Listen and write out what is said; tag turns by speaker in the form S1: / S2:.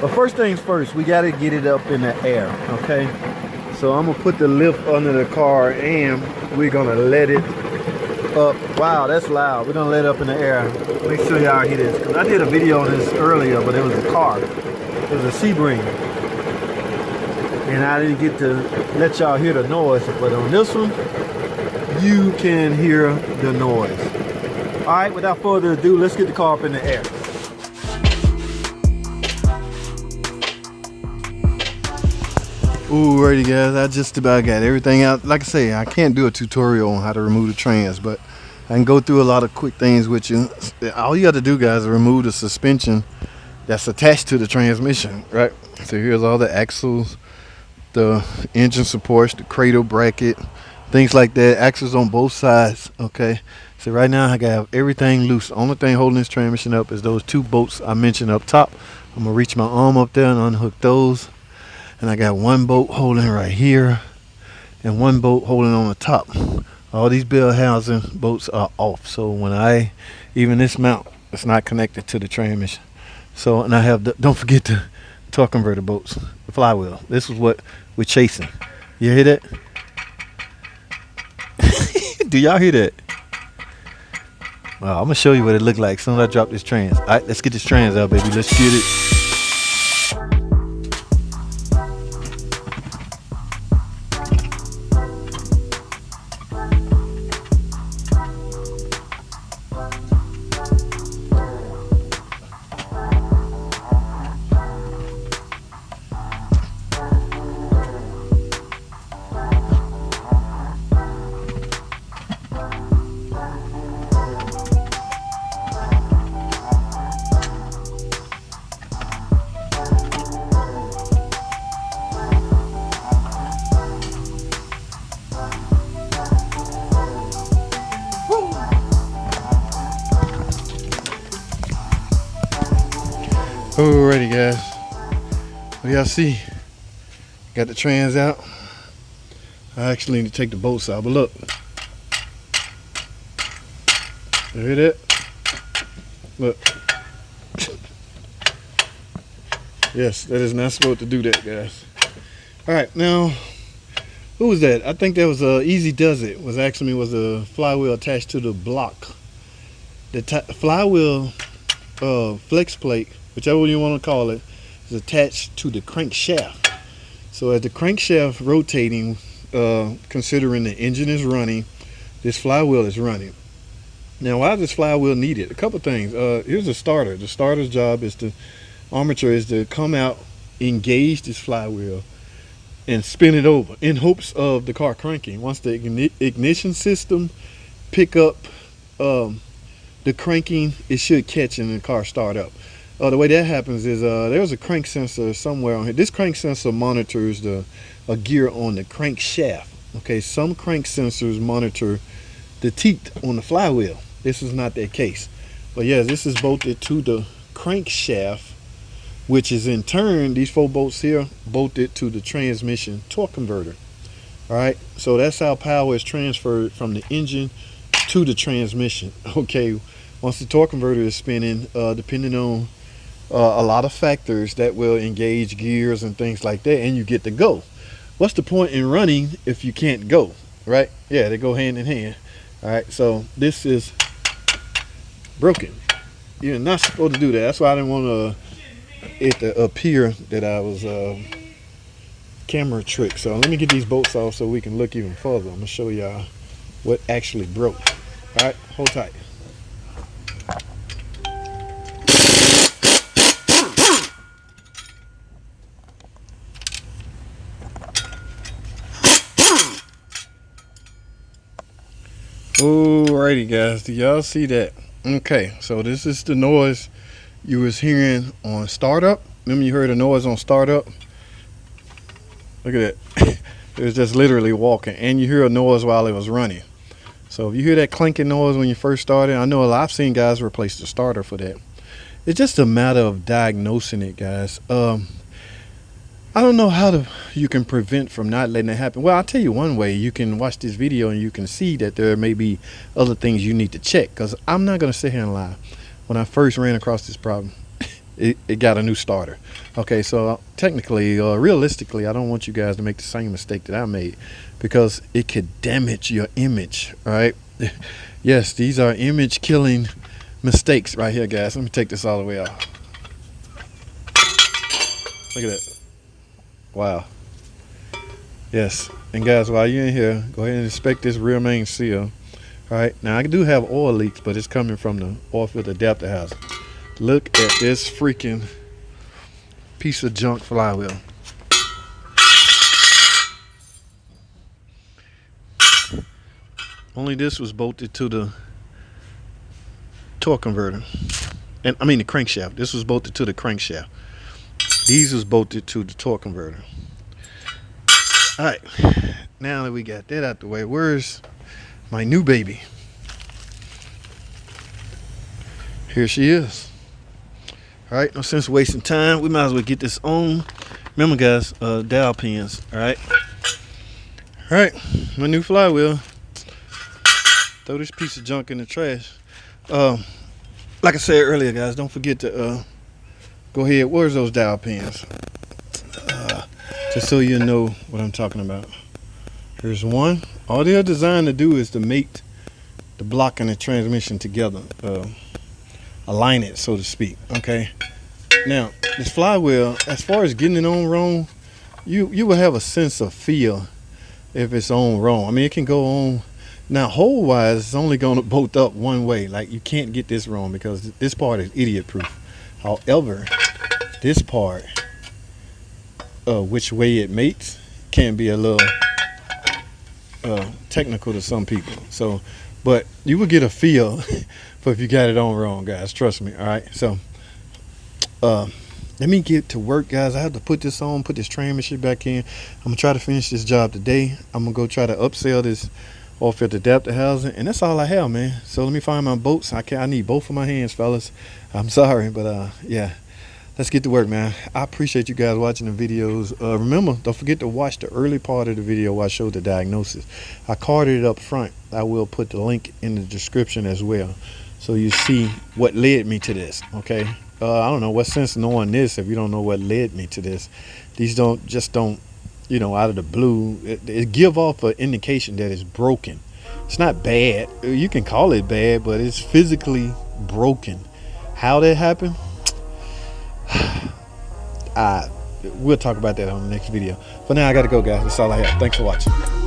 S1: But first things first, we got to get it up in the air, okay? So I'm gonna put the lift under the car and we're gonna let it up. Wow, that's loud. We're gonna let it up in the air. Make sure y'all hear this, because I did a video on this earlier, but it was a car. It was a Sebring. And I didn't get to let y'all hear the noise, but on this one, you can hear the noise. All right, without further ado, let's get the car up in the air. Alrighty guys, I just about got everything out. Like I say, I can't do a tutorial on how to remove the trans, but I can go through a lot of quick things with you. All you have to do, guys, is remove the suspension that's attached to the transmission, right? So here's all the axles, the engine supports, the cradle bracket, things like that. Axles on both sides, okay? So right now I got everything loose. The only thing holding this transmission up is those two bolts I mentioned up top. I'm gonna reach my arm up there and unhook those. And I got one bolt holding right here and one bolt holding on the top. All these bell housing bolts are off. So when even this mount, it's not connected to the transmission. So, and I have don't forget the torque converter bolts, the flywheel. This is what we're chasing. You hear that? Do y'all hear that? Well, I'm gonna show you what it looked like as soon as I drop this trans. All right, let's get this trans out, baby. Let's get it. Alrighty guys, well, y'all see, got the trans out. I actually need to take the bolts out, but look, you hear that? Look, yes, that is not supposed to do that, guys. All right, now, who was that? I think that was Easy Does It. Was a flywheel attached to the block. The flywheel flex plate, whichever you want to call it, is attached to the crankshaft. So as the crankshaft rotating, considering the engine is running, this flywheel is running. Now, why is this flywheel needed? A couple things. Here's the starter. The starter's job is armature is to come out, engage this flywheel, and spin it over in hopes of the car cranking. Once the ignition system pick up the cranking, it should catch and the car start up. The way that happens is there's a crank sensor somewhere on here. This crank sensor monitors a gear on the crankshaft. Okay, some crank sensors monitor the teeth on the flywheel. This is not that case. But yeah, this is bolted to the crankshaft, which is in turn, these 4 bolts here, bolted to the transmission torque converter. All right, so that's how power is transferred from the engine to the transmission. Okay, once the torque converter is spinning, depending on a lot of factors that will engage gears and things like that, and you get to go. What's the point in running if you can't go, right? Yeah, they go hand in hand. All right, so this is broken. You're not supposed to do that. That's why I didn't want it to appear that I was camera trick. So let me get these bolts off so we can look even further. I'm gonna show y'all what actually broke. All right, hold tight. Alrighty guys, do y'all see that? Okay, so this is the noise you was hearing on startup. Remember you heard a noise on startup? Look at that. It was just literally walking, and you hear a noise while it was running. So if you hear that clinking noise when you first started, I know I've seen guys replace the starter for that. It's just a matter of diagnosing it, guys. I don't know how you can prevent from not letting it happen. Well, I'll tell you one way. You can watch this video and you can see that there may be other things you need to check, because I'm not going to sit here and lie. When I first ran across this problem, it got a new starter. Okay, so technically, realistically, I don't want you guys to make the same mistake that I made, because it could damage your image. All right. Yes, these are image killing mistakes right here, guys. Let me take this all the way out. Look at that. Wow. Yes, and guys, while you're in here, go ahead and inspect this rear main seal. All right, now I do have oil leaks, but it's coming from the oil filter adapter housing. Look at this freaking piece of junk flywheel. Only this was bolted to the torque converter, and I mean the crankshaft. This was bolted to the crankshaft. These was bolted to the torque converter. All right, now that we got that out the way, where's my new baby? Here she is. All right, no sense wasting time. We might as well get this on. Remember, guys, dowel pins. All right, my new flywheel. Throw this piece of junk in the trash. Like I said earlier, guys, don't forget to go ahead. Where's those dowel pins? Just so you know what I'm talking about. Here's one. All they're designed to do is to mate the block and the transmission together, align it, so to speak. Okay. Now, this flywheel, as far as getting it on wrong, you will have a sense of feel if it's on wrong. I mean, it can go on. Now, hole wise, it's only going to bolt up one way. Like, you can't get this wrong because this part is idiot proof. However, this part, which way it mates, can be a little technical to some people. So, but you will get a feel for if you got it on wrong, guys. Trust me. All right. So, let me get to work, guys. I have to put this on, put this transmission back in. I'm gonna try to finish this job today. I'm gonna go try to upsell this oil filter adapter housing, and that's all I have, man. So let me find my bolts. I need both of my hands, fellas. I'm sorry, but yeah, let's get to work, man. I appreciate you guys watching the videos. Remember, don't forget to watch the early part of the video where I showed the diagnosis. I carded it up front. I will put the link in the description as well, so you see what led me to this. Okay. I don't know what sense knowing this if you don't know what led me to this. These don't, you know, out of the blue, it give off an indication that it's broken. It's not bad. You can call it bad, but it's physically broken. How that happened, we'll talk about that on the next video. For now, I gotta go, guys. That's all I have. Thanks for watching.